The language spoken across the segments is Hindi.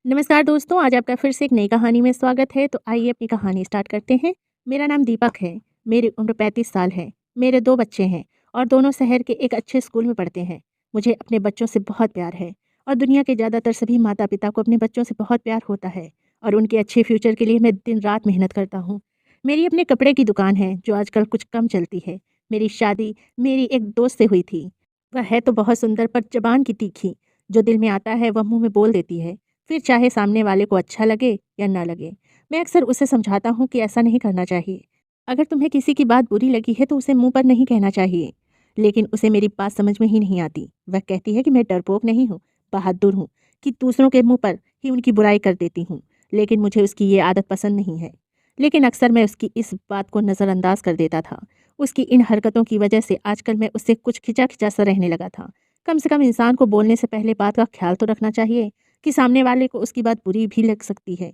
नमस्कार दोस्तों, आज आपका फिर से एक नई कहानी में स्वागत है। तो आइए अपनी कहानी स्टार्ट करते हैं। मेरा नाम दीपक है। मेरी उम्र 35 साल है। मेरे 2 बच्चे हैं और दोनों शहर के एक अच्छे स्कूल में पढ़ते हैं। मुझे अपने बच्चों से बहुत प्यार है और दुनिया के ज़्यादातर सभी माता-पिता को अपने बच्चों से बहुत प्यार होता है और उनके अच्छे फ्यूचर के लिए मैं दिन-रात मेहनत करता हूँ। मेरी अपने कपड़े की दुकान है जो आजकल कुछ कम चलती है। मेरी शादी मेरी एक दोस्त से हुई थी। वह है तो बहुत सुंदर पर ज़बान की तीखी। जो दिल में आता है वह मुँह में बोल देती है। फिर चाहे सामने वाले को अच्छा लगे या ना लगे। मैं अक्सर उसे समझाता हूँ कि ऐसा नहीं करना चाहिए। अगर तुम्हें किसी की बात बुरी लगी है तो उसे मुंह पर नहीं कहना चाहिए। लेकिन उसे मेरी बात समझ में ही नहीं आती। वह कहती है कि मैं डरपोक नहीं हूँ, बहादुर हूँ, कि दूसरों के मुंह पर ही उनकी बुराई कर देती हूँ। लेकिन मुझे उसकी ये आदत पसंद नहीं है। लेकिन अक्सर मैं उसकी इस बात को नज़रअंदाज कर देता था। उसकी इन हरकतों की वजह से आजकल मैं उससे कुछ खिंचा-खिंचा सा रहने लगा था। कम से कम इंसान को बोलने से पहले बात का ख्याल तो रखना चाहिए कि सामने वाले को उसकी बात बुरी भी लग सकती है।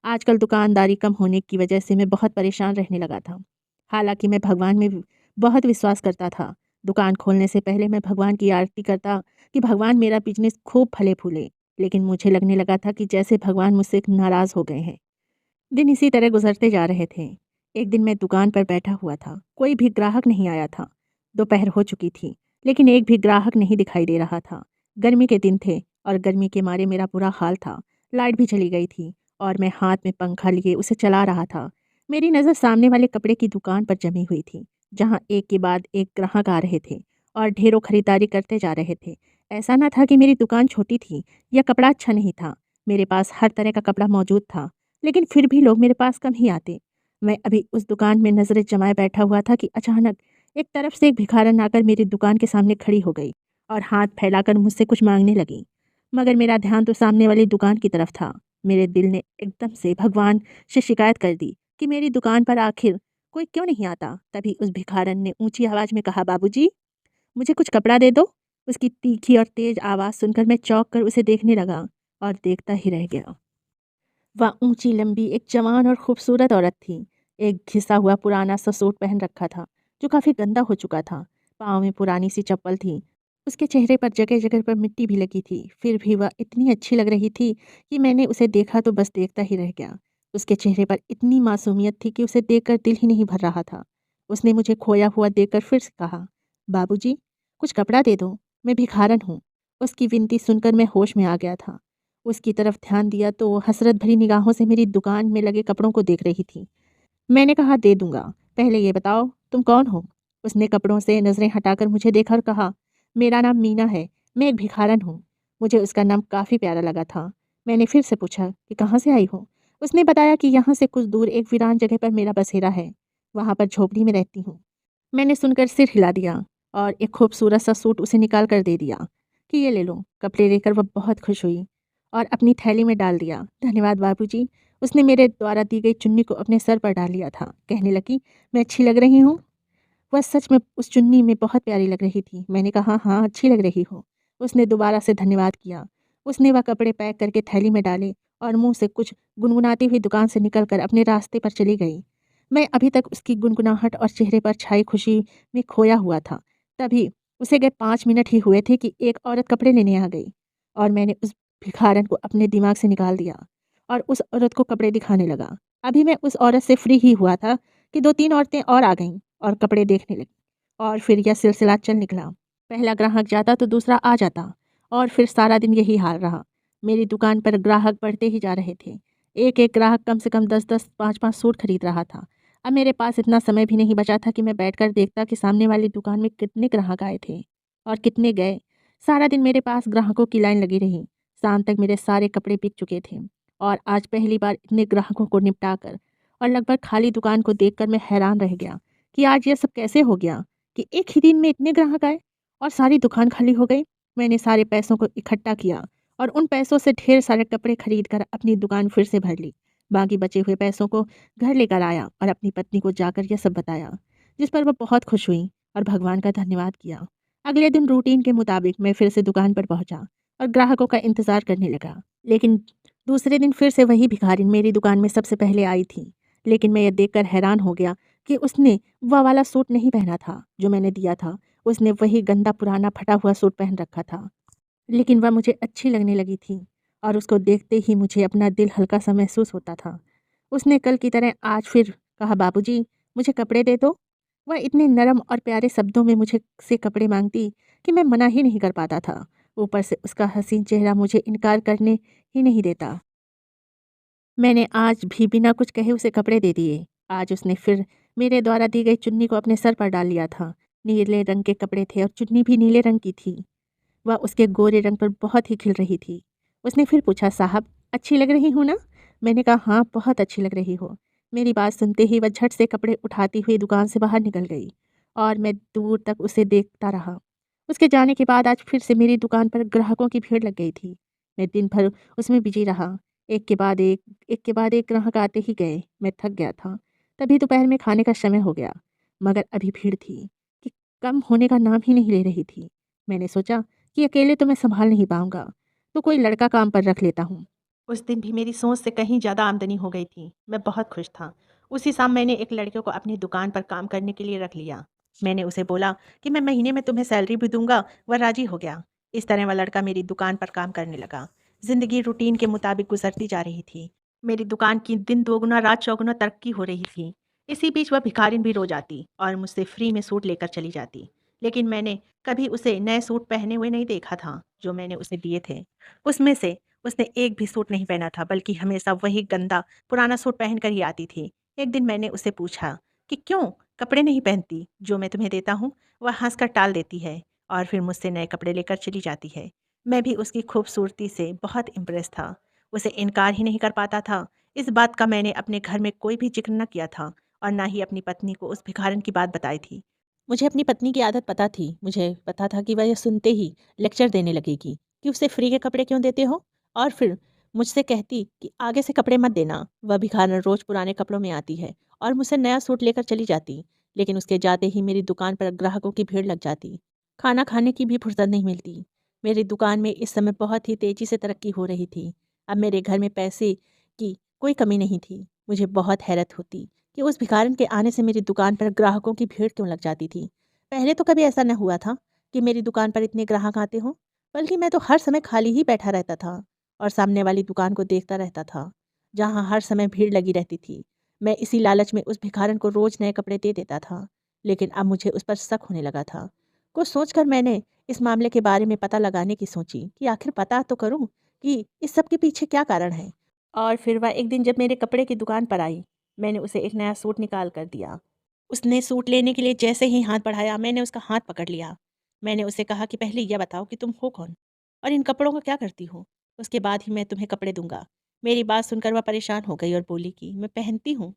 आजकल दुकानदारी कम होने की वजह से मैं बहुत परेशान रहने लगा था। हालाँकि मैं भगवान में बहुत विश्वास करता था। दुकान खोलने से पहले मैं भगवान की आरती करता कि भगवान मेरा बिज़नेस खूब फले-फूले। लेकिन मुझे लगने लगा था कि जैसे भगवान मुझसे नाराज़ हो गए हैं। दिन इसी तरह गुजरते जा रहे थे। एक दिन मैं दुकान पर बैठा हुआ था। कोई भी ग्राहक नहीं आया था। दोपहर हो चुकी थी, लेकिन एक भी ग्राहक नहीं दिखाई दे रहा था। गर्मी के दिन थे और गर्मी के मारे मेरा बुरा हाल था। लाइट भी चली गई थी और मैं हाथ में पंखा लिए उसे चला रहा था। मेरी नज़र सामने वाले कपड़े की दुकान पर जमी हुई थी, जहाँ एक के बाद एक ग्राहक आ रहे थे और ढेरों खरीदारी करते जा रहे थे। ऐसा ना था कि मेरी दुकान छोटी थी या कपड़ा अच्छा नहीं था। मेरे पास हर तरह का कपड़ा मौजूद था। लेकिन फिर भी लोग मेरे पास कम ही आते। मैं अभी उस दुकान में नज़रें जमाए बैठा हुआ था कि अचानक एक तरफ से एक भिखारन आकर मेरी दुकान के सामने खड़ी हो गई और हाथ फैलाकर मुझसे कुछ मांगने लगी। मगर मेरा ध्यान तो सामने वाली दुकान की तरफ था। मेरे दिल ने एकदम से भगवान से शिकायत कर दी कि मेरी दुकान पर आखिर कोई क्यों नहीं आता। तभी उस भिखारन ने ऊंची आवाज़ में कहा, बाबूजी, मुझे कुछ कपड़ा दे दो। उसकी तीखी और तेज आवाज़ सुनकर मैं चौंक कर उसे देखने लगा और देखता ही रह गया। वह ऊँची लंबी एक जवान और खूबसूरत औरत थी। एक घिसा हुआ पुराना सा सूट पहन रखा था, जो काफ़ी गंदा हो चुका था। पाँव में पुरानी सी चप्पल थी। उसके चेहरे पर जगह-जगह पर मिट्टी भी लगी थी। फिर भी वह इतनी अच्छी लग रही थी कि मैंने उसे देखा तो बस देखता ही रह गया। उसके चेहरे पर इतनी मासूमियत थी कि उसे देखकर दिल ही नहीं भर रहा था। उसने मुझे खोया हुआ देखकर फिर से कहा, बाबूजी, कुछ कपड़ा दे दो, मैं भिखारन हूँ। उसकी विनती सुनकर मैं होश में आ गया था। उसकी तरफ ध्यान दिया तो वो हसरत भरी निगाहों से मेरी दुकान में लगे कपड़ों को देख रही थी। मैंने कहा, दे दूंगा, पहले ये बताओ तुम कौन हो? उसने कपड़ों से नज़रें हटाकर मुझे देखा और कहा, मेरा नाम मीना है, मैं एक भिखारन हूँ। मुझे उसका नाम काफ़ी प्यारा लगा था। मैंने फिर से पूछा कि कहाँ से आई हो? उसने बताया कि यहाँ से कुछ दूर एक वीरान जगह पर मेरा बसेरा है, वहाँ पर झोपड़ी में रहती हूँ। मैंने सुनकर सिर हिला दिया और एक खूबसूरत सा सूट उसे निकाल कर दे दिया कि ये ले लो। कपड़े लेकर वह बहुत खुश हुई और अपनी थैली में डाल दिया। धन्यवाद बाबूजी। उसने मेरे द्वारा दी गई चुन्नी को अपने सर पर डाल लिया था। कहने लगी, मैं अच्छी लग रही हूँ? वह सच में उस चुन्नी में बहुत प्यारी लग रही थी। मैंने कहा, हाँ, अच्छी लग रही हो। उसने दोबारा से धन्यवाद किया। उसने वह कपड़े पैक करके थैली में डाले और मुँह से कुछ गुनगुनाती हुई दुकान से निकलकर अपने रास्ते पर चली गई। मैं अभी तक उसकी गुनगुनाहट और चेहरे पर छाई खुशी में खोया हुआ था। तभी उसे गए 5 मिनट ही हुए थे कि एक औरत कपड़े लेने आ गई और मैंने उस भिखारन को अपने दिमाग से निकाल दिया और उस औरत को कपड़े दिखाने लगा। अभी मैं उस औरत से फ्री ही हुआ था कि 2-3 औरतें और आ गईं और कपड़े देखने लगी और फिर यह सिलसिला चल निकला। पहला ग्राहक जाता तो दूसरा आ जाता और फिर सारा दिन यही हाल रहा। मेरी दुकान पर ग्राहक बढ़ते ही जा रहे थे। एक-एक ग्राहक कम से कम 10-10, 5-5 सूट खरीद रहा था। अब मेरे पास इतना समय भी नहीं बचा था कि मैं बैठकर देखता कि सामने वाली दुकान में कितने ग्राहक आए थे और कितने गए। सारा दिन मेरे पास ग्राहकों की लाइन लगी रही। शाम तक मेरे सारे कपड़े बिक चुके थे और आज पहली बार इतने ग्राहकों को निपटा कर और लगभग खाली दुकान को देखकर मैं हैरान रह गया कि आज ये सब कैसे हो गया कि एक ही दिन में इतने ग्राहक आए और सारी दुकान खाली हो गई। मैंने सारे पैसों को इकट्ठा किया और उन पैसों से ढेर सारे कपड़े खरीद कर अपनी दुकान फिर से भर ली। बाकी बचे हुए पैसों को घर लेकर आया और अपनी पत्नी को जाकर यह सब बताया, जिस पर वह बहुत खुश हुई और भगवान का धन्यवाद किया। अगले दिन रूटीन के मुताबिक मैं फिर से दुकान पर पहुंचा और ग्राहकों का इंतजार करने लगा। लेकिन दूसरे दिन फिर से वही भिखारिन मेरी दुकान में सबसे पहले आई थी। लेकिन मैं यह देखकर हैरान हो गया कि उसने वह वाला सूट नहीं पहना था जो मैंने दिया था। उसने वही गंदा पुराना फटा हुआ सूट पहन रखा था। लेकिन वह मुझे अच्छी लगने लगी थी और उसको देखते ही मुझे अपना दिल हल्का सा महसूस होता था। उसने कल की तरह आज फिर कहा, बाबूजी मुझे कपड़े दे दो। वह इतने नरम और प्यारे शब्दों में मुझे से कपड़े मांगती कि मैं मना ही नहीं कर पाता था। ऊपर से उसका हसीन चेहरा मुझे इनकार करने ही नहीं देता। मैंने आज भी बिना कुछ कहे उसे कपड़े दे दिए। आज उसने फिर मेरे द्वारा दी गई चुन्नी को अपने सर पर डाल लिया था। नीले रंग के कपड़े थे और चुन्नी भी नीले रंग की थी। वह उसके गोरे रंग पर बहुत ही खिल रही थी। उसने फिर पूछा, साहब अच्छी लग रही हूँ ना? मैंने कहा, हाँ बहुत अच्छी लग रही हो। मेरी बात सुनते ही वह झट से कपड़े उठाती हुई दुकान से बाहर निकल गई और मैं दूर तक उसे देखता रहा। उसके जाने के बाद आज फिर से मेरी दुकान पर ग्राहकों की भीड़ लग गई थी। मैं दिन भर उसमें बिजी रहा। एक के बाद एक ग्राहक आते ही गए। मैं थक गया था। तभी दोपहर में खाने का समय हो गया, मगर अभी भीड़ थी कि कम होने का नाम ही नहीं ले रही थी। मैंने सोचा कि अकेले तो मैं संभाल नहीं पाऊंगा, तो कोई लड़का काम पर रख लेता हूँ। उस दिन भी मेरी सोच से कहीं ज़्यादा आमदनी हो गई थी। मैं बहुत खुश था। उसी शाम मैंने एक लड़के को अपनी दुकान पर काम करने के लिए रख लिया। मैंने उसे बोला कि मैं महीने में तुम्हें सैलरी भी दूंगा। वह राजी हो गया। इस तरह वह लड़का मेरी दुकान पर काम करने लगा। जिंदगी रूटीन के मुताबिक गुजरती जा रही थी। मेरी दुकान की दिन दोगुना रात चौगुना तरक्की हो रही थी। इसी बीच वह भिखारिन भी रोज आती और मुझसे फ्री में सूट लेकर चली जाती। लेकिन मैंने कभी उसे नए सूट पहने हुए नहीं देखा था जो मैंने उसे दिए थे। उसमें से उसने एक भी सूट नहीं पहना था, बल्कि हमेशा वही गंदा पुराना सूट पहन कर ही आती थी। एक दिन मैंने उससे पूछा कि क्यों कपड़े नहीं पहनती? जो मैं तुम्हें देता हूँ वह हंसकर टाल देती है और फिर मुझसे नए कपड़े लेकर चली जाती है। मैं भी उसकी खूबसूरती से बहुत इम्प्रेस था। उसे इनकार ही नहीं कर पाता था। इस बात का मैंने अपने घर में कोई भी जिक्र न किया था और ना ही अपनी पत्नी को उस भिखारन की बात बताई थी। मुझे अपनी पत्नी की आदत पता थी। मुझे पता था कि वह यह सुनते ही लेक्चर देने लगेगी कि उसे फ्री के कपड़े क्यों देते हो, और फिर मुझसे कहती कि आगे से कपड़े मत देना। वह भिखारन रोज पुराने कपड़ों में आती है और मुझसे नया सूट लेकर चली जाती। लेकिन उसके जाते ही मेरी दुकान पर ग्राहकों की भीड़ लग जाती। खाना खाने की भी फुर्सत नहीं मिलती। मेरी दुकान में इस समय बहुत ही तेजी से तरक्की हो रही थी। अब मेरे घर में पैसे की कोई कमी नहीं थी। मुझे बहुत हैरत होती कि उस भिखारन के आने से मेरी दुकान पर ग्राहकों की भीड़ क्यों लग जाती थी। पहले तो कभी ऐसा न हुआ था कि मेरी दुकान पर इतने ग्राहक आते हों, बल्कि मैं तो हर समय खाली ही बैठा रहता था और सामने वाली दुकान को देखता रहता था, जहाँ हर समय भीड़ लगी रहती थी। मैं इसी लालच में उस भिखारन को रोज नए कपड़े दे देता था, लेकिन अब मुझे उस पर शक होने लगा था। कुछ सोचकर मैंने इस मामले के बारे में पता लगाने की सोची कि आखिर पता तो करूं कि इस सब के पीछे क्या कारण है। और फिर वह एक दिन जब मेरे कपड़े की दुकान पर आई, मैंने उसे एक नया सूट निकाल कर दिया। उसने सूट लेने के लिए जैसे ही हाथ बढ़ाया, मैंने उसका हाथ पकड़ लिया। मैंने उसे कहा कि पहले यह बताओ कि तुम हो कौन और इन कपड़ों का क्या करती हो? उसके बाद ही मैं तुम्हें कपड़े दूंगा। मेरी बात सुनकर वह परेशान हो गई और बोली कि मैं पहनती हूँ।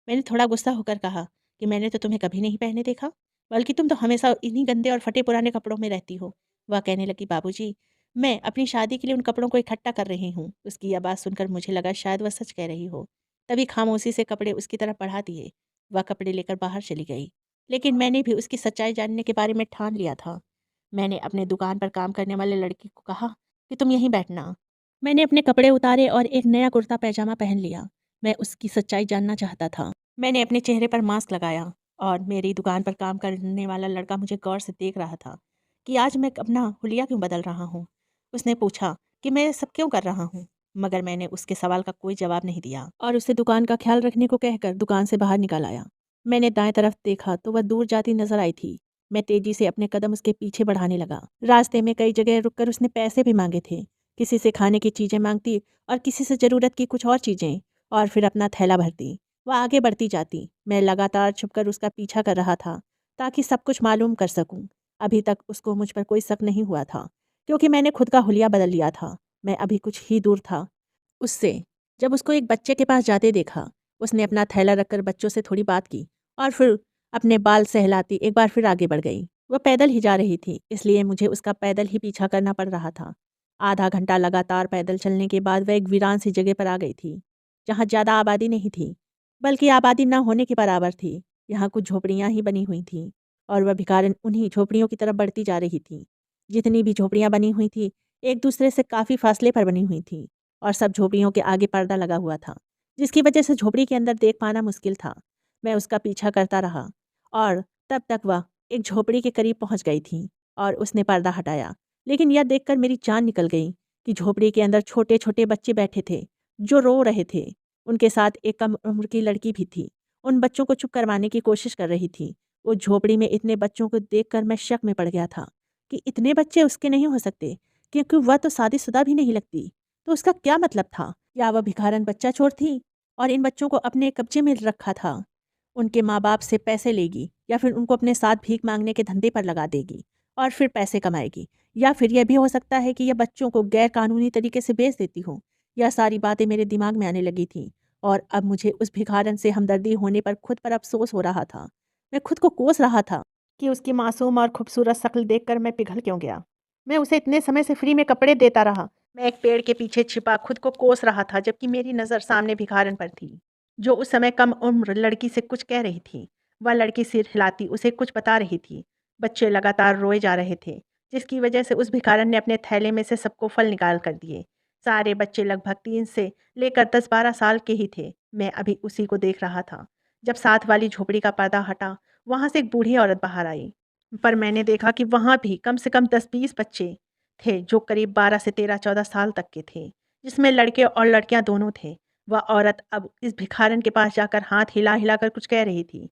मैंने थोड़ा गुस्सा होकर कहा कि मैंने तो तुम्हें कभी नहीं पहने देखा, बल्कि तुम तो हमेशा इन्हीं गंदे और फटे पुराने कपड़ों में रहती हो। वह कहने लगी, बाबूजी मैं अपनी शादी के लिए उन कपड़ों को इकट्ठा कर रही हूँ। उसकी यह बात सुनकर मुझे लगा शायद वह सच कह रही हो। तभी खामोशी से कपड़े उसकी तरफ बढ़ा दिए। वह कपड़े लेकर बाहर चली गई। लेकिन मैंने भी उसकी सच्चाई जानने के बारे में ठान लिया था। मैंने अपने दुकान पर काम करने वाले लड़के को कहा कि तुम यहीं बैठना। मैंने अपने कपड़े उतारे और एक नया कुर्ता पैजामा पहन लिया। मैं उसकी सच्चाई जानना चाहता था। मैंने अपने चेहरे पर मास्क लगाया और मेरी दुकान पर काम करने वाला लड़का मुझे गौर से देख रहा था कि आज मैं अपना हुलिया क्यों बदल रहा हूँ। उसने पूछा कि मैं ये सब क्यों कर रहा हूँ, मगर मैंने उसके सवाल का कोई जवाब नहीं दिया और उसे दुकान का ख्याल रखने को कहकर दुकान से बाहर निकल आया। मैंने दाएं तरफ देखा तो वह दूर जाती नजर आई थी। मैं तेजी से अपने कदम उसके पीछे बढ़ाने लगा। रास्ते में कई जगह रुककर उसने पैसे भी मांगे थे। किसी से खाने की चीजें मांगती और किसी से जरूरत की कुछ और चीजें, और फिर अपना थैला भरती। वह आगे बढ़ती जाती। मैं लगातार छुपकर उसका पीछा कर रहा था ताकि सब कुछ मालूम कर सकूं। अभी तक उसको मुझ पर कोई शक नहीं हुआ था, क्योंकि मैंने खुद का हुलिया बदल लिया था। मैं अभी कुछ ही दूर था उससे जब उसको एक बच्चे के पास जाते देखा। उसने अपना थैला रखकर बच्चों से थोड़ी बात की और फिर अपने बाल सहलाती एक बार फिर आगे बढ़ गई। वह पैदल ही जा रही थी, इसलिए मुझे उसका पैदल ही पीछा करना पड़ रहा था। आधा घंटा लगातार पैदल चलने के बाद वह एक वीरान सी जगह पर आ गई थी, जहाँ ज़्यादा आबादी नहीं थी, बल्कि आबादी न होने के बराबर थी। यहाँ कुछ झोपड़ियाँ ही बनी हुई थीं और वह भिखारिन उन्हीं झोपड़ियों की तरफ बढ़ती जा रही थी। जितनी भी झोपड़ियाँ बनी हुई थी, एक दूसरे से काफ़ी फासले पर बनी हुई थी और सब झोपड़ियों के आगे पर्दा लगा हुआ था, जिसकी वजह से झोपड़ी के अंदर देख पाना मुश्किल था। मैं उसका पीछा करता रहा और तब तक वह एक झोपड़ी के करीब पहुंच गई थी और उसने पर्दा हटाया। लेकिन यह देखकर मेरी जान निकल गई कि झोपड़ी के अंदर छोटे-छोटे बच्चे बैठे थे, जो रो रहे थे। उनके साथ एक कम उम्र की लड़की भी थी। उन बच्चों को चुप करवाने की कोशिश कर रही थी। वो झोपड़ी में इतने बच्चों को देखकर मैं शक में पड़ गया था कि इतने बच्चे उसके नहीं हो सकते, क्योंकि वह तो शादीशुदा भी नहीं लगती। तो उसका क्या मतलब था? या वह भिखारन बच्चा चोर थी और इन बच्चों को अपने कब्जे में रखा था? उनके माँ-बाप से पैसे लेगी या फिर उनको अपने साथ भीख माँगने के धंधे पर लगा देगी और फिर पैसे कमाएगी। या फिर यह भी हो सकता है कि यह बच्चों को गैर कानूनी तरीके से बेच देती हो। यह सारी बातें मेरे दिमाग में आने लगी थी और अब मुझे उस भिखारन से हमदर्दी होने पर खुद पर अफ़सोस हो रहा था। मैं खुद को कोस रहा था कि उसकी मासूम और खूबसूरत शक्ल देखकर मैं पिघल क्यों गया। मैं उसे इतने समय से फ्री में कपड़े देता रहा। मैं एक पेड़ के पीछे छिपा खुद को कोस रहा था, जबकि मेरी नज़र सामने भिखारन पर थी, जो उस समय कम उम्र लड़की से कुछ कह रही थी। वह लड़की सिर हिलाती उसे कुछ बता रही थी। बच्चे लगातार रोए जा रहे थे, जिसकी वजह से उस भिखारन ने अपने थैले में से सबको फल निकाल कर दिए। सारे बच्चे लगभग 3 से लेकर 10-12 साल के ही थे। मैं अभी उसी को देख रहा था। जब साथ वाली झोपड़ी का पर्दा हटा, वहाँ से एक बूढ़ी औरत बाहर आई। पर मैंने देखा कि वहाँ भी कम से कम 10-20 बच्चे थे, जो करीब 12 से 13-14 साल तक के थे, जिसमें लड़के और लड़कियाँ दोनों थे। वह औरत अब इस भिखारन के पास जाकर हाथ हिला-हिला कर कुछ कह रही थी।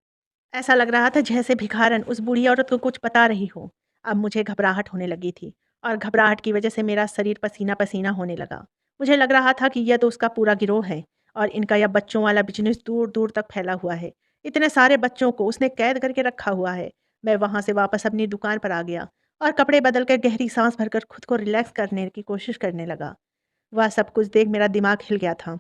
ऐसा लग रहा था जैसे भिखारन उस बूढ़ी औरत को कुछ बता रही हो। अब मुझे घबराहट होने लगी थी और घबराहट की वजह से मेरा शरीर पसीना-पसीना होने लगा। मुझे लग रहा था कि यह तो उसका पूरा गिरोह है और इनका यह बच्चों वाला बिज़नेस दूर-दूर तक फैला हुआ है। इतने सारे बच्चों को उसने कैद करके रखा हुआ है। मैं वहाँ से वापस अपनी दुकान पर आ गया और कपड़े बदल कर गहरी साँस भरकर खुद को रिलैक्स करने की कोशिश करने लगा। वह सब कुछ देख मेरा दिमाग हिल गया था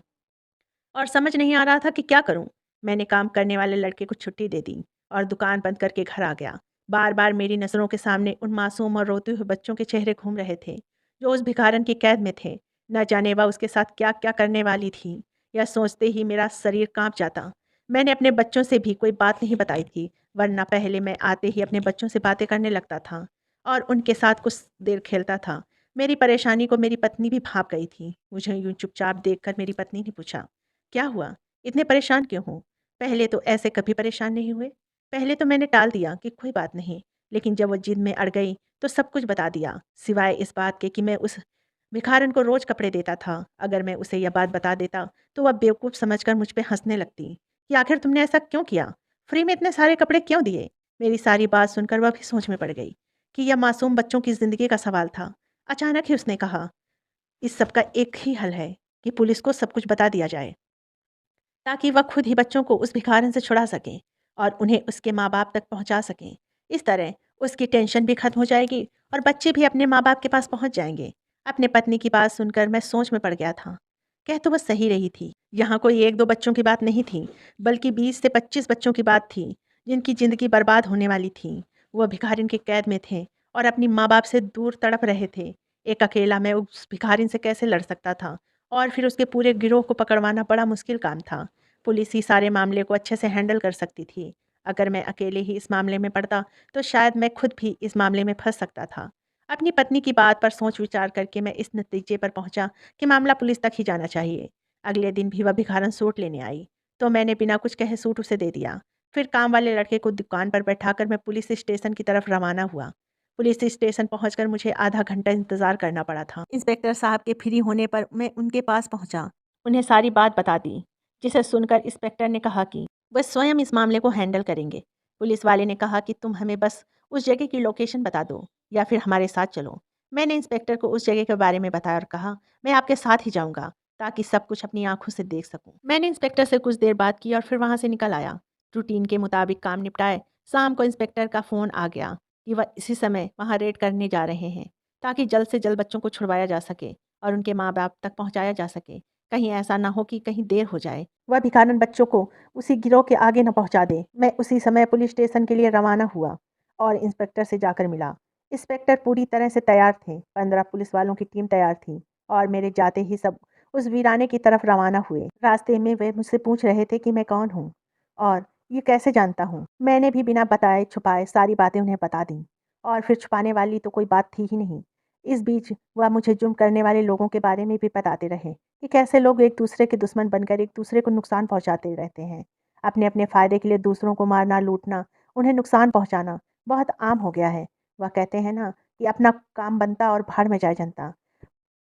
और समझ नहीं आ रहा था कि क्या करूं। मैंने काम करने वाले लड़के को छुट्टी दे दी और दुकान बंद करके घर आ गया। बार-बार मेरी नज़रों के सामने उन मासूम और रोते हुए बच्चों के चेहरे घूम रहे थे, जो उस भिखारन की कैद में थे। न जाने वह उसके साथ क्या-क्या करने वाली थी। यह सोचते ही मेरा शरीर काँप जाता। मैंने अपने बच्चों से भी कोई बात नहीं बताई थी, वरना पहले मैं आते ही अपने बच्चों से बातें करने लगता था और उनके साथ कुछ देर खेलता था। मेरी परेशानी को मेरी पत्नी भी भाँप गई थी। मुझे यूँ चुपचाप देखकर मेरी पत्नी ने पूछा, क्या हुआ? इतने परेशान क्यों हो? पहले तो ऐसे कभी परेशान नहीं हुए। पहले तो मैंने टाल दिया कि कोई बात नहीं, लेकिन जब वो जिद में अड़ गई, तो सब कुछ बता दिया, सिवाय इस बात के कि मैं उस भिखारन को रोज़ कपड़े देता था। अगर मैं उसे यह बात बता देता, तो वह बेवकूफ़ समझकर मुझ पे हँसने लगती कि आखिर तुमने ऐसा क्यों किया? फ्री में इतने सारे कपड़े क्यों दिए? मेरी सारी बात सुनकर वह भी सोच में पड़ गई कि यह मासूम बच्चों की ज़िंदगी का सवाल था। अचानक ही उसने कहा, इस सब का एक ही हल है कि पुलिस को सब कुछ बता दिया जाए, ताकि वह खुद ही बच्चों को उस भिखारन से छुड़ा सकें और उन्हें उसके माँ-बाप तक पहुँचा सकें। इस तरह उसकी टेंशन भी खत्म हो जाएगी और बच्चे भी अपने माँ-बाप के पास पहुँच जाएँगे। अपने पत्नी की बात सुनकर मैं सोच में पड़ गया था। कह तो वह सही रही थी। यहाँ कोई 1-2 बच्चों की बात नहीं थी, बल्कि 20 से 25 बच्चों की बात थी, जिनकी ज़िंदगी बर्बाद होने वाली थी। वह भिखारिन के कैद में थे और अपनी माँ-बाप से दूर तड़प रहे थे। एक अकेला मैं उस भिखारिन से कैसे लड़ सकता था और फिर उसके पूरे गिरोह को पकड़वाना बड़ा मुश्किल काम था। पुलिस ही सारे मामले को अच्छे से हैंडल कर सकती थी। अगर मैं अकेले ही इस मामले में पड़ता, तो शायद मैं खुद भी इस मामले में फँस सकता था। अपनी पत्नी की बात पर सोच विचार करके मैं इस नतीजे पर पहुँचा कि मामला पुलिस तक ही जाना चाहिए। अगले दिन भी वह भिखारन सूट लेने आई, तो मैंने बिना कुछ कहे सूट उसे दे दिया। फिर काम वाले लड़के को दुकान पर बैठाकर मैं पुलिस स्टेशन की तरफ रवाना हुआ। पुलिस स्टेशन पहुंचकर मुझे आधा घंटा इंतज़ार करना पड़ा था। इंस्पेक्टर साहब के फ्री होने पर मैं उनके पास पहुंचा। उन्हें सारी बात बता दी, जिसे सुनकर इंस्पेक्टर ने कहा कि वह स्वयं इस मामले को हैंडल करेंगे। पुलिस वाले ने कहा कि तुम हमें बस उस जगह की लोकेशन बता दो या फिर हमारे साथ चलो। मैंने इंस्पेक्टर को उस जगह के बारे में बताया और कहा, मैं आपके साथ ही जाऊंगा, ताकि सब कुछ अपनी आंखों से देख सकूं। मैंने इंस्पेक्टर से कुछ देर बात की और फिर वहां से निकल आया। रूटीन के मुताबिक काम निपटाए, शाम को इंस्पेक्टर का फ़ोन आ गया कि वह इसी समय वहाँ रेड करने जा रहे हैं, ताकि जल्द से जल्द बच्चों को छुड़वाया जा सके और उनके माँ-बाप तक पहुँचाया जा सके। कहीं ऐसा ना हो कि कहीं देर हो जाए। वह भिखारन बच्चों को उसी गिरोह के आगे न पहुँचा दे। मैं उसी समय पुलिस स्टेशन के लिए रवाना हुआ और इंस्पेक्टर से जाकर मिला। इंस्पेक्टर पूरी तरह से तैयार थे। 15 पुलिस वालों की टीम तैयार थी और मेरे जाते ही सब उस वीराने की तरफ रवाना हुए। रास्ते में वे मुझसे पूछ रहे थे कि मैं कौन हूँ और ये कैसे जानता हूँ। मैंने भी बिना बताए छुपाए सारी बातें उन्हें बता दी और फिर छुपाने वाली तो कोई बात थी ही नहीं। इस बीच वह मुझे जुर्म करने वाले लोगों के बारे में भी बताते रहे कि कैसे लोग एक दूसरे के दुश्मन बनकर एक दूसरे को नुकसान पहुंचाते रहते हैं। अपने अपने फ़ायदे के लिए दूसरों को मारना, लूटना, उन्हें नुकसान पहुंचाना बहुत आम हो गया है। वह कहते हैं ना कि अपना काम बनता और भाड़ में जाए जनता।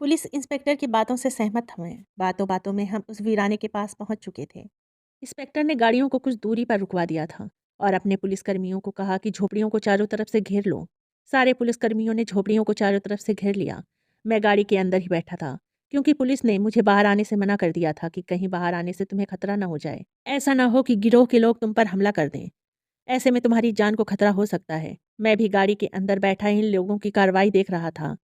पुलिस इंस्पेक्टर की बातों से सहमत हुए। बातों बातों में हम उस वीराने के पास पहुंच चुके थे। इंस्पेक्टर ने गाड़ियों को कुछ दूरी पर रुकवा दिया था और अपने पुलिसकर्मियों को कहा कि झोपड़ियों को चारों तरफ से घेर लो। सारे पुलिसकर्मियों ने झोपड़ियों को चारों तरफ से घेर लिया। मैं गाड़ी के अंदर ही बैठा था, क्योंकि पुलिस ने मुझे बाहर आने से मना कर दिया था कि कहीं बाहर आने से तुम्हें खतरा न हो जाए। ऐसा ना हो कि गिरोह के लोग तुम पर हमला कर दें। ऐसे में तुम्हारी जान को खतरा हो सकता है। मैं भी गाड़ी के अंदर बैठा इन लोगों की कार्रवाई देख रहा था।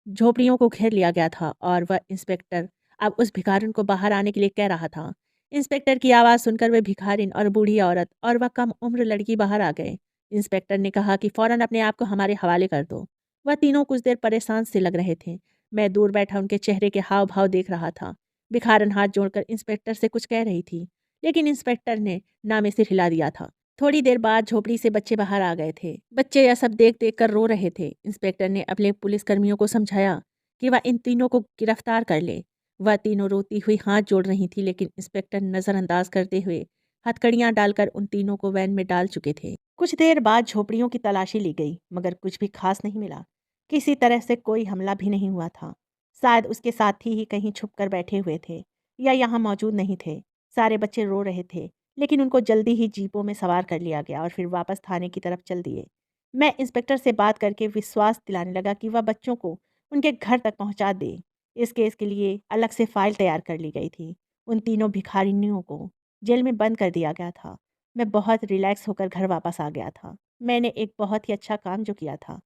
झोपड़ियों को घेर लिया गया था और वह इंस्पेक्टर अब उस भिखारिन को बाहर आने के लिए कह रहा था। इंस्पेक्टर की आवाज़ सुनकर वह भिखारिन और बूढ़ी औरत और वह कम उम्र लड़की बाहर आ गए। इंस्पेक्टर ने कहा कि फौरन अपने आप को हमारे हवाले कर दो। वह तीनों कुछ देर परेशान से लग रहे थे। मैं दूर बैठा उनके चेहरे के हाव भाव देख रहा था। भिखारिन हाथ जोड़कर इंस्पेक्टर से कुछ कह रही थी, लेकिन इंस्पेक्टर ने ना में सिर हिला दिया था। थोड़ी देर बाद झोपड़ी से बच्चे बाहर आ गए थे। बच्चे यह सब देख देख कर रो रहे थे। इंस्पेक्टर ने अपने पुलिसकर्मियों को समझाया कि वह इन तीनों को गिरफ्तार कर ले। वह तीनों रोती हुई हाथ जोड़ रही थी, लेकिन इंस्पेक्टर नज़रअंदाज करते हुए हथकड़ियां डालकर उन तीनों को वैन में डाल चुके थे। कुछ देर बाद झोपड़ियों की तलाशी ली गई, मगर कुछ भी खास नहीं मिला। किसी तरह से कोई हमला भी नहीं हुआ था। शायद उसके साथी ही कहीं छुप कर बैठे हुए थे या यहाँ मौजूद नहीं थे। सारे बच्चे रो रहे थे, लेकिन उनको जल्दी ही जीपों में सवार कर लिया गया और फिर वापस थाने की तरफ चल दिए। मैं इंस्पेक्टर से बात करके विश्वास दिलाने लगा कि वह बच्चों को उनके घर तक पहुंचा दे। इस केस के लिए अलग से फाइल तैयार कर ली गई थी। उन तीनों भिखारिनियों को जेल में बंद कर दिया गया था। मैं बहुत रिलैक्स होकर घर वापस आ गया था। मैंने एक बहुत ही अच्छा काम जो किया था,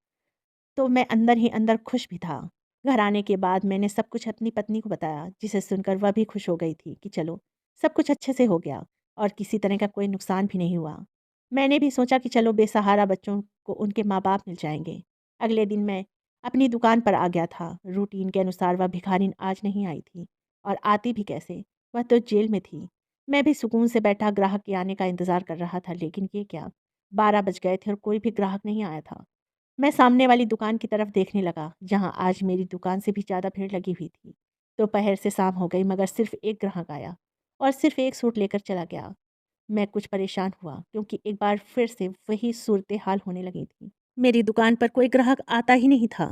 तो मैं अंदर ही अंदर खुश भी था। घर आने के बाद मैंने सब कुछ अपनी पत्नी को बताया, जिसे सुनकर वह भी खुश हो गई थी कि चलो सब कुछ अच्छे से हो गया और किसी तरह का कोई नुकसान भी नहीं हुआ। मैंने भी सोचा कि चलो बेसहारा बच्चों को उनके माँ बाप मिल जाएंगे। अगले दिन मैं अपनी दुकान पर आ गया था। रूटीन के अनुसार वह भिखारिन आज नहीं आई थी, और आती भी कैसे, वह तो जेल में थी। मैं भी सुकून से बैठा ग्राहक के आने का इंतज़ार कर रहा था, लेकिन ये क्या, 12 बज गए थे और कोई भी ग्राहक नहीं आया था। मैं सामने वाली दुकान की तरफ देखने लगा, जहाँ आज मेरी दुकान से भी ज़्यादा भीड़ लगी हुई थी। दोपहर से शाम हो गई, मगर सिर्फ एक ग्राहक आया और सिर्फ एक सूट लेकर चला गया। मैं कुछ परेशान हुआ, क्योंकि एक बार फिर से वही सूरत हाल होने लगी थी। मेरी दुकान पर कोई ग्राहक आता ही नहीं था।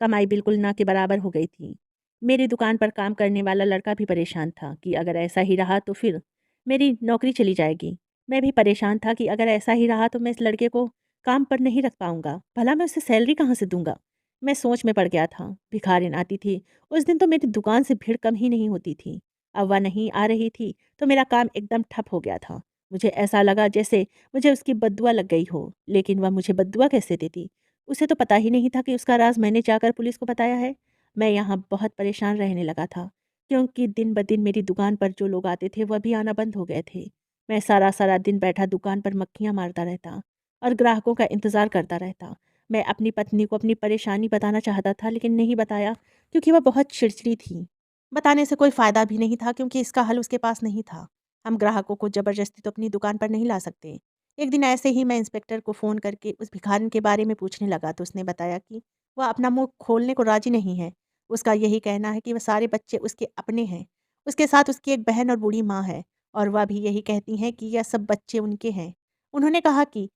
कमाई बिल्कुल ना के बराबर हो गई थी। मेरी दुकान पर काम करने वाला लड़का भी परेशान था कि अगर ऐसा ही रहा तो फिर मेरी नौकरी चली जाएगी। मैं भी परेशान था कि अगर ऐसा ही रहा तो मैं इस लड़के को काम पर नहीं रख पाऊंगा। भला मैं उसे सैलरी कहाँ से दूंगा। मैं सोच में पड़ गया था। भिखारिन आती थी, उस दिन तो मेरी दुकान से भीड़ कम ही नहीं होती थी। अब वह नहीं आ रही थी तो मेरा काम एकदम ठप हो गया था। मुझे ऐसा लगा जैसे मुझे उसकी बद्दुआ लग गई हो। लेकिन वह मुझे बद्दुआ कैसे देती। उसे तो पता ही नहीं था कि उसका राज मैंने जाकर पुलिस को बताया है। मैं यहाँ बहुत परेशान रहने लगा था, क्योंकि दिन ब दिन मेरी दुकान पर जो लोग आते थे वह भी आना बंद हो गए थे। मैं सारा सारा दिन बैठा दुकान पर मक्खियाँ मारता रहता और ग्राहकों का इंतज़ार करता रहता। मैं अपनी पत्नी को अपनी परेशानी बताना चाहता था, लेकिन नहीं बताया, क्योंकि वह बहुत चिड़चिड़ी थी। बताने से कोई फ़ायदा भी नहीं था, क्योंकि इसका हल उसके पास नहीं था। हम ग्राहकों को ज़बरदस्ती तो अपनी दुकान पर नहीं ला सकते। एक दिन ऐसे ही मैं इंस्पेक्टर को फ़ोन करके उस भिखारिन के बारे में पूछने लगा, तो उसने बताया कि वह अपना मुँह खोलने को राज़ी नहीं है। उसका यही कहना है कि वह सारे बच्चे उसके अपने हैं। उसके साथ उसकी एक बहन और बूढ़ी माँ है, और वह भी यही कहती हैं कि यह सब बच्चे उनके हैं। उन्होंने कहा कि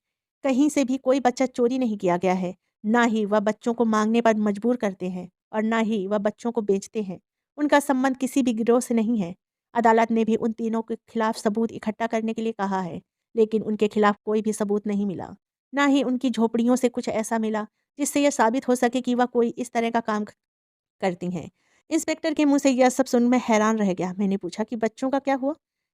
कहीं से भी कोई बच्चा चोरी नहीं किया गया है, ना ही वह बच्चों को माँगने पर मजबूर करते हैं, और ना ही वह बच्चों को बेचते हैं। उनका संबंध किसी भी गिरोह से नहीं है। अदालत ने भी उन तीनों के खिलाफ सबूत इकट्ठा करने के लिए कहा है, लेकिन उनके खिलाफ कोई भी सबूत नहीं मिला। ना ही उनकी झोपड़ियों से कुछ ऐसा मिला जिससे यह साबित हो सके कि वह कोई इस तरह का काम करती हैं। इंस्पेक्टर के मुँह से यह सब सुन मैं हैरान रह गया। मैंने पूछा कि बच्चों का क्या हुआ?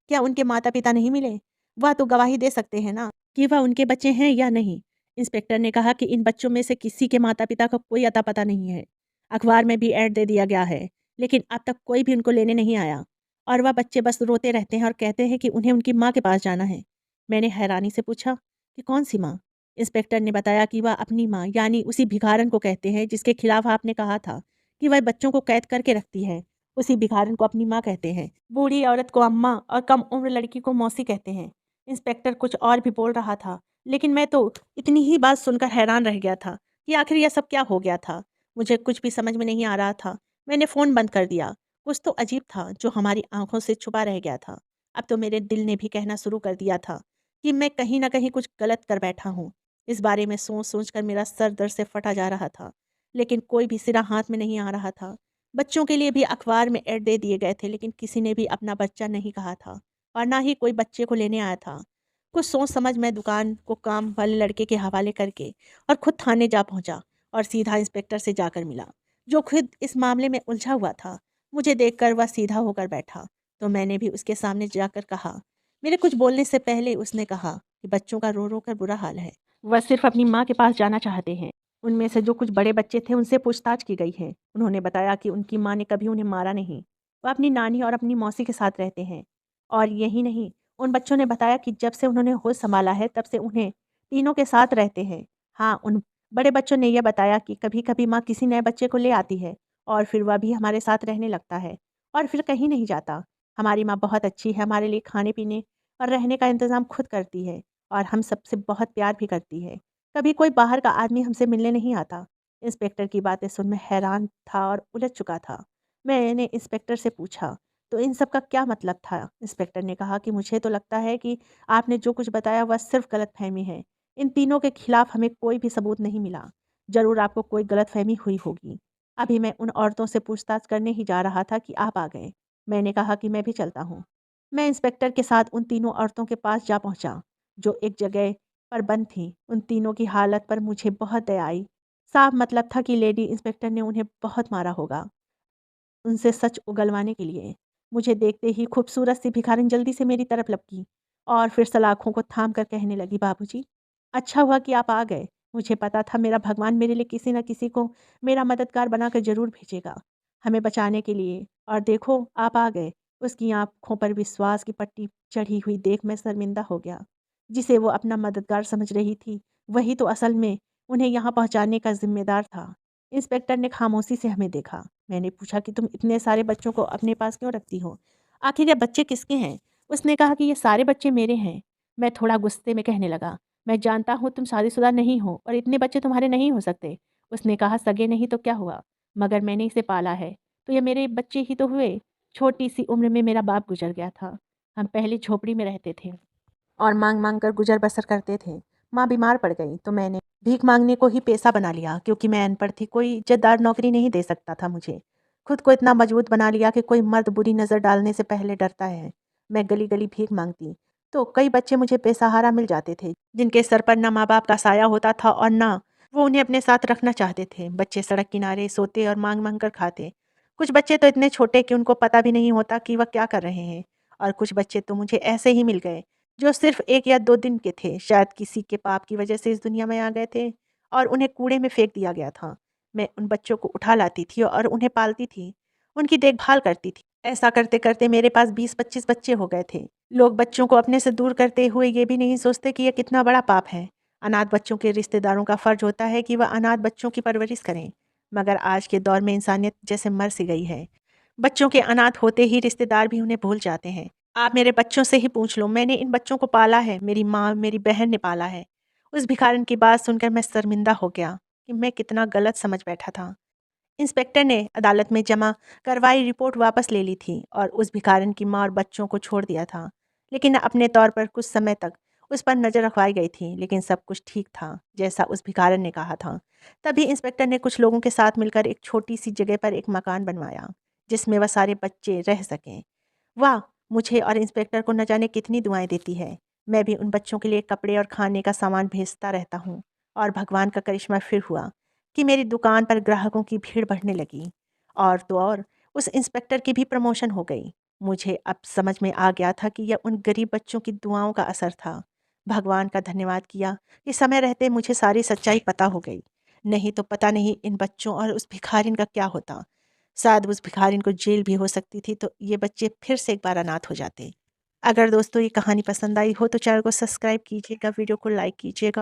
क्या उनके माता-पिता नहीं मिले? वह तो गवाही दे सकते हैं ना कि वह उनके बच्चे हैं या नहीं। इंस्पेक्टर ने कहा कि इन बच्चों में से किसी के माता-पिता का कोई अता-पता नहीं है। अखबार में भी ऐड दे दिया गया है, लेकिन अब तक कोई भी उनको लेने नहीं आया, और वह बच्चे बस रोते रहते हैं और कहते हैं कि उन्हें उनकी माँ के पास जाना है। मैंने हैरानी से पूछा कि कौन-सी माँ? इंस्पेक्टर ने बताया कि वह अपनी माँ, यानी उसी भिखारन को कहते हैं जिसके खिलाफ आपने कहा था कि वह बच्चों को कैद करके रखती है। उसी भिखारिन को अपनी माँ कहते हैं। बूढ़ी औरत को अम्मा और कम उम्र लड़की को मौसी कहते हैं। इंस्पेक्टर कुछ और भी बोल रहा था, लेकिन मैं तो इतनी ही बात सुनकर हैरान रह गया था कि आखिर यह सब क्या हो गया था। मुझे कुछ भी समझ में नहीं आ रहा था। मैंने फ़ोन बंद कर दिया। कुछ तो अजीब था जो हमारी आंखों से छुपा रह गया था। अब तो मेरे दिल ने भी कहना शुरू कर दिया था कि मैं कहीं न कहीं कुछ गलत कर बैठा हूँ। इस बारे में सोच-सोच कर मेरा सर दर्द से फटा जा रहा था, लेकिन कोई भी सिरा हाथ में नहीं आ रहा था। बच्चों के लिए भी अखबार में ऐड दे दिए गए थे, लेकिन किसी ने भी अपना बच्चा नहीं कहा था और ना ही कोई बच्चे को लेने आया था। कुछ सोच समझ मैं दुकान को काम वाले लड़के के हवाले करके और खुद थाने जा पहुंचा और सीधा इंस्पेक्टर से जाकर मिला, जो खुद इस मामले में उलझा हुआ था। मुझे देखकर वह सीधा होकर बैठा, तो मैंने भी उसके सामने जाकर कहा। मेरे कुछ बोलने से पहले उसने कहा कि बच्चों का रो रो कर बुरा हाल है। वह सिर्फ अपनी माँ के पास जाना चाहते हैं। उनमें से जो कुछ बड़े बच्चे थे उनसे पूछताछ की गई है। उन्होंने बताया कि उनकी माँ ने कभी उन्हें मारा नहीं। वह अपनी नानी और अपनी मौसी के साथ रहते हैं। और यही नहीं, उन बच्चों ने बताया कि जब से उन्होंने होश संभाला है तब से उन्हें तीनों के साथ रहते हैं। हाँ, उन बड़े बच्चों ने यह बताया कि कभी-कभी माँ किसी नए बच्चे को ले आती है और फिर वह भी हमारे साथ रहने लगता है और फिर कहीं नहीं जाता। हमारी माँ बहुत अच्छी है, हमारे लिए खाने-पीने और रहने का इंतज़ाम खुद करती है और हम सबसे बहुत प्यार भी करती है। कभी कोई बाहर का आदमी हमसे मिलने नहीं आता। इंस्पेक्टर की बातें सुन मैं हैरान था और उलझ चुका था। मैंने इंस्पेक्टर से पूछा, तो इन सब का क्या मतलब था? इंस्पेक्टर ने कहा कि मुझे तो लगता है कि आपने जो कुछ बताया वह सिर्फ गलतफ़हमी है। इन तीनों के खिलाफ हमें कोई भी सबूत नहीं मिला। ज़रूर आपको कोई गलतफ़हमी हुई होगी। अभी मैं उन औरतों से पूछताछ करने ही जा रहा था कि आप आ गए। मैंने कहा कि मैं भी चलता हूँ। मैं इंस्पेक्टर के साथ उन तीनों औरतों के पास जा पहुँचा, जो एक जगह पर बंद थीं। उन तीनों की हालत पर मुझे बहुत दया आई। साफ मतलब था कि लेडी इंस्पेक्टर ने उन्हें बहुत मारा होगा, उनसे सच उगलवाने के लिए। मुझे देखते ही खूबसूरत सी भिखारिन जल्दी से मेरी तरफ लपकी और फिर सलाखों को थाम कर कहने लगी, बाबूजी, अच्छा हुआ कि आप आ गए। मुझे पता था मेरा भगवान मेरे लिए किसी न किसी को मेरा मददगार बनाकर ज़रूर भेजेगा, हमें बचाने के लिए। और देखो, आप आ गए। उसकी आँखों पर विश्वास की पट्टी चढ़ी हुई देख मैं शर्मिंदा हो गया। जिसे वो अपना मददगार समझ रही थी, वही तो असल में उन्हें यहाँ पहुँचाने का ज़िम्मेदार था। इंस्पेक्टर ने खामोशी से हमें देखा। मैंने पूछा कि तुम इतने सारे बच्चों को अपने पास क्यों रखती हो? आखिर ये बच्चे किसके हैं? उसने कहा कि ये सारे बच्चे मेरे हैं। मैं थोड़ा गुस्से में कहने लगा, मैं जानता हूँ तुम शादीशुदा नहीं हो और इतने बच्चे तुम्हारे नहीं हो सकते। उसने कहा, सगे नहीं तो क्या हुआ? मगर मैंने इसे पाला है, तो ये मेरे बच्चे ही तो हुए। छोटी सी उम्र में मेरा बाप गुजर गया था। हम पहले झोपड़ी में रहते थे और माँग-माँग कर गुज़र बसर करते थे। माँ बीमार पड़ गई तो मैंने भीख माँगने को ही पेशा बना लिया, क्योंकि मैं अनपढ़ थी, कोई इज़्ज़तदार नौकरी नहीं दे सकता था मुझे। खुद को इतना मजबूत बना लिया कि कोई मर्द बुरी नज़र डालने से पहले डरता है। मैं गली-गली भीख माँगती, तो कई बच्चे मुझे बेसहारा मिल जाते थे, जिनके सर पर ना माँ-बाप का साया होता था और ना वो उन्हें अपने साथ रखना चाहते थे। बच्चे सड़क किनारे सोते और माँग-माँग कर खाते। कुछ बच्चे तो इतने छोटे कि उनको पता भी नहीं होता कि वह क्या कर रहे हैं, और कुछ बच्चे तो मुझे ऐसे ही मिल गए जो सिर्फ़ 1 या 2 दिन के थे, शायद किसी के पाप की वजह से इस दुनिया में आ गए थे और उन्हें कूड़े में फेंक दिया गया था। मैं उन बच्चों को उठा लाती थी और उन्हें पालती थी, उनकी देखभाल करती थी। ऐसा करते-करते मेरे पास 20-25 बच्चे हो गए थे। लोग बच्चों को अपने से दूर करते हुए ये भी नहीं सोचते कि ये कितना बड़ा पाप है। अनाथ बच्चों के रिश्तेदारों का फ़र्ज़ होता है कि वह अनाथ बच्चों की परवरिश करें, मगर आज के दौर में इंसानियत जैसे मर सी गई है। बच्चों के अनाथ होते ही रिश्तेदार भी उन्हें भूल जाते हैं। आप मेरे बच्चों से ही पूछ लो, मैंने इन बच्चों को पाला है, मेरी माँ, मेरी बहन ने पाला है। उस भिखारिन की बात सुनकर मैं शर्मिंदा हो गया कि मैं कितना गलत समझ बैठा था। इंस्पेक्टर ने अदालत में जमा करवाई रिपोर्ट वापस ले ली थी और उस भिखारिन की माँ और बच्चों को छोड़ दिया था। लेकिन अपने तौर पर कुछ समय तक उस पर नज़र रखवाई गई थी, लेकिन सब कुछ ठीक था, जैसा उस भिखारिन ने कहा था। तभी इंस्पेक्टर ने कुछ लोगों के साथ मिलकर एक छोटी-सी जगह पर एक मकान बनवाया, जिसमें वह सारे बच्चे रह सकें। वाह! मुझे और इंस्पेक्टर को न जाने कितनी दुआएँ देती है। मैं भी उन बच्चों के लिए कपड़े और खाने का सामान भेजता रहता हूँ और भगवान का करिश्मा फिर हुआ कि मेरी दुकान पर ग्राहकों की भीड़ बढ़ने लगी। और तो और, उस इंस्पेक्टर की भी प्रमोशन हो गई। मुझे अब समझ में आ गया था कि यह उन गरीब बच्चों की दुआओं का असर था। भगवान का धन्यवाद किया कि समय रहते मुझे सारी सच्चाई पता हो गई। नहीं तो पता नहीं इन बच्चों और उस भिखारिन का क्या होता। शायद उस भिखारिन को जेल भी हो सकती थी, तो ये बच्चे फिर से एक बार अनाथ हो जाते। अगर दोस्तों ये कहानी पसंद आई हो तो चैनल को सब्सक्राइब कीजिएगा, वीडियो को लाइक कीजिएगा।